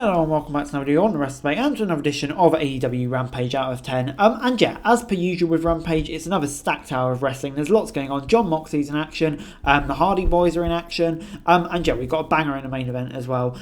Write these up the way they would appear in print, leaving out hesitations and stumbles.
Hello and welcome back to another video on the rest of the and to another edition of AEW Rampage Out of 10. And yeah, as per usual with Rampage, it's another stacked hour of wrestling. There's lots going on. John Moxley's in action, the Hardy Boys are in action, and yeah, we've got a banger in the main event as well.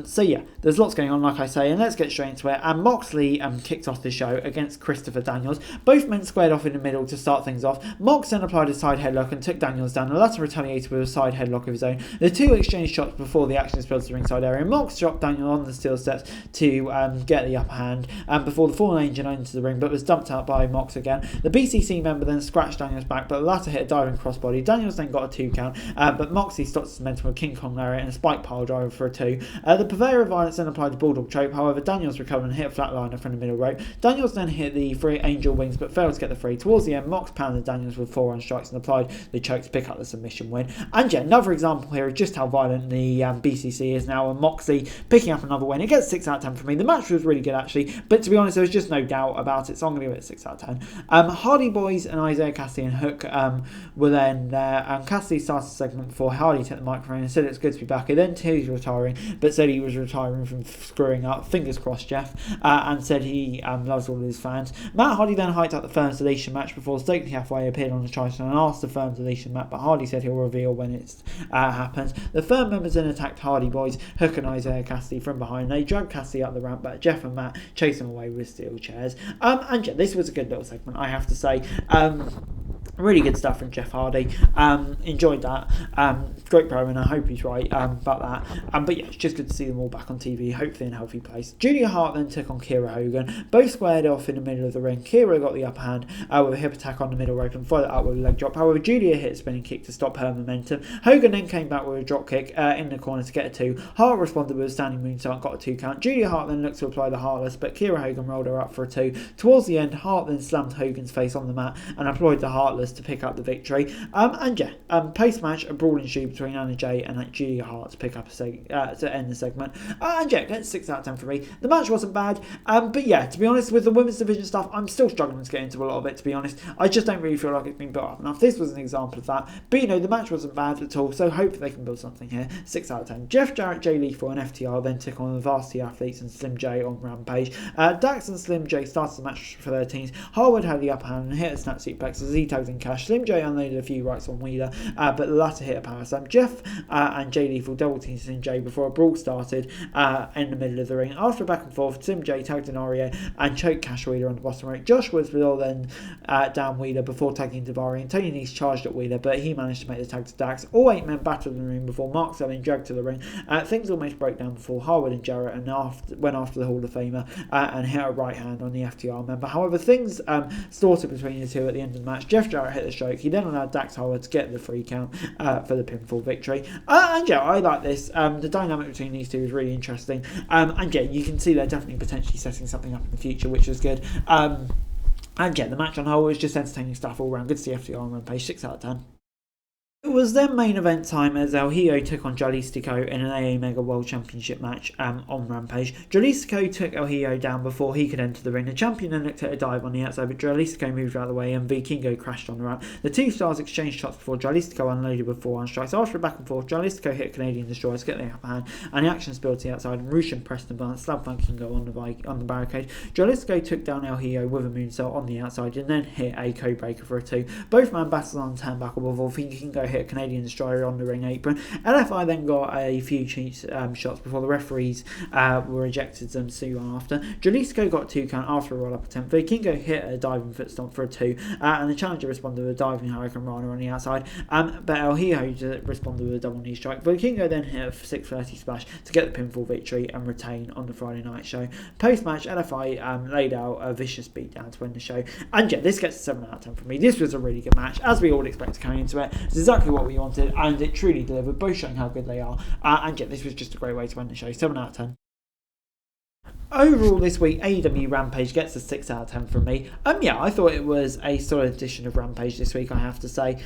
So yeah, there's lots going on, like I say, and let's get straight into it. And Moxley kicked off the show against Christopher Daniels. Both men squared off in the middle to start things off. Mox then applied a side headlock and took Daniels down. The latter retaliated with a side headlock of his own. The two exchanged shots before the action spilled to the ringside area. Mox dropped Daniel on the steel steps to get the upper hand before the fallen angel entered the ring, but was dumped out by Mox again. The BCC member then scratched Daniels back, but the latter hit a diving crossbody. Daniels then got a 2 count, but Moxley stopped his momentum with King Kong Lariat and a spike pile driver for a 2. The purveyor of violence then applied the bulldog choke. However, Daniels recovered and hit a flatliner from the middle rope. Daniels then hit the 3 angel wings, but failed to get the 3. Towards the end, Mox pounded Daniels with 4 strikes and applied the choke to pick up the submission win. And yeah, another example here of just how violent the BCC is now, and Moxley picking up another win. It gets 6 out of 10 for me. The match was really good actually, but to be honest, there was just no doubt about it, so I'm going to give it a 6 out of 10. Hardy Boys and Isaiah Cassidy and Hook were then there. Cassidy started the segment before Hardy took the microphone and said it's good to be back. He then said he was retiring, but said he was retiring from screwing up. Fingers crossed, Jeff. And said he loves all of his fans. Matt Hardy then hyped up the firm's deletion match before Stokely halfway appeared on the tricep and asked the firm's deletion match, but Hardy said he'll reveal when it happens. The firm members then attacked Hardy Boys, Hook and Isaiah Cassidy from behind. They dragged Cassidy up the ramp, but Jeff and Matt chased him away with steel chairs. And yeah, this was a good little segment, I have to say. Really good stuff from Jeff Hardy. Enjoyed that. Great promo, and I hope he's right about that. But yeah, it's just good to see them all back on TV, hopefully in a healthy place. Julia Hart then took on Kira Hogan. Both squared off in the middle of the ring. Kira got the upper hand with a hip attack on the middle rope and followed it up with a leg drop. However, Julia hit a spinning kick to stop her momentum. Hogan then came back with a drop kick in the corner to get a 2. Hart responded with a standing moonsault, got a 2 count. Julia Hart then looked to apply the Heartless, but Kira Hogan rolled her up for a 2. Towards the end, Hart then slammed Hogan's face on the mat and applied the Heartless to pick up the victory. And yeah, post-match, a brawl ensued between Anna Jay and Julia Hart to pick up to end the segment. And yeah, that's 6 out of 10 for me. The match wasn't bad, but yeah, to be honest, with the women's division stuff, I'm still struggling to get into a lot of it, to be honest. I just don't really feel like it's been built up enough. This was an example of that, but you know, the match wasn't bad at all, so hopefully they can build something here. 6 out of 10. Jeff Jarrett, Jay Lethal and FTR then took on the Varsity Athletes and Slim J on Rampage. Dax and Slim J started the match for their teams. Harwood had the upper hand and hit a snap suplex as he tagged in Cash. Slim J unloaded a few rights on Wheeler, but the latter hit a power slam. Jeff and Jay Lethal double teamed Slim J before a brawl started in the middle of the ring. After a back and forth, Slim J tagged in Aria and choked Cash Wheeler on the bottom rope. Josh Woodsville then down Wheeler before tagging Davari, and Tony Nese charged at Wheeler, but he managed to make the tag to Dax. All 8 men battled in the ring before Mark Sullivan dragged to the ring. Things almost broke down before Harwood and Jarrett went after the Hall of Famer and hit a right hand on the FTR member. However, things started between the two at the end of the match. Jeff Jarrett hit the stroke. He then allowed Dax Harwood to get the 3 count for the pinfall victory. And yeah, I like this. The dynamic between these two is really interesting. And yeah, you can see they're definitely potentially setting something up in the future, which is good. And yeah, the match on whole is just entertaining stuff all around. Good to see FTR on Rampage. 6 out of 10. It was then main event time as El Hijo took on Jalistico in an AA Mega World Championship match on Rampage. Jalistico took El Hijo down before he could enter the ring. The champion then looked at a dive on the outside, but Jalistico moved out of the way and Vikingo crashed on the ramp. The two stars exchanged shots before Jalistico unloaded with 4 strikes. After a back and forth, Jalistico hit a Canadian Destroyer to get the upper hand, and the action spilled to the outside, and Russian Preston Barnes slapped Vikingo on the barricade. Jalistico took down El Hijo with a moonsault on the outside and then hit a codebreaker for a 2. Both men battled on the turnbuckle before Vikingo hit a Canadian Destroyer on the ring apron. LFI then got a few cheap shots before the referees were ejected them soon after. Jalisco got a 2 count after a roll-up attempt. Vikingo hit a diving foot stomp for a 2, and the challenger responded with a diving Hurricane Rana on the outside, but El Hijo responded with a double knee strike. Vikingo then hit a 630 splash to get the pinfall victory and retain on the Friday night show. Post-match, LFI laid out a vicious beatdown to win the show. And yeah, this gets a 7 out of 10 from me. This was a really good match, as we all expected coming into it. It's exactly what we wanted, and it truly delivered, both showing how good they are. And yeah, this was just a great way to end the show. 7 out of 10. Overall this week, AEW Rampage gets a 6 out of 10 from me. Yeah, I thought it was a solid edition of Rampage this week, I have to say.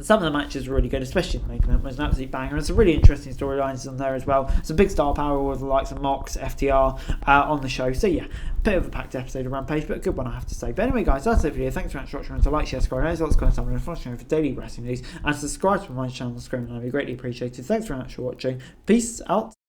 Some of the matches were really good, especially the main event was an absolute banger. And some really interesting storylines on there as well. Some big star power with the likes of Mox, FTR on the show. So yeah, bit of a packed episode of Rampage, but a good one I have to say. But anyway guys, that's it for you. Thanks very much for watching. To like, share, subscribe, and lots of content on for daily wrestling news. And subscribe to my channel on the screen, that'd be greatly appreciated. Thanks very much for watching. Peace out.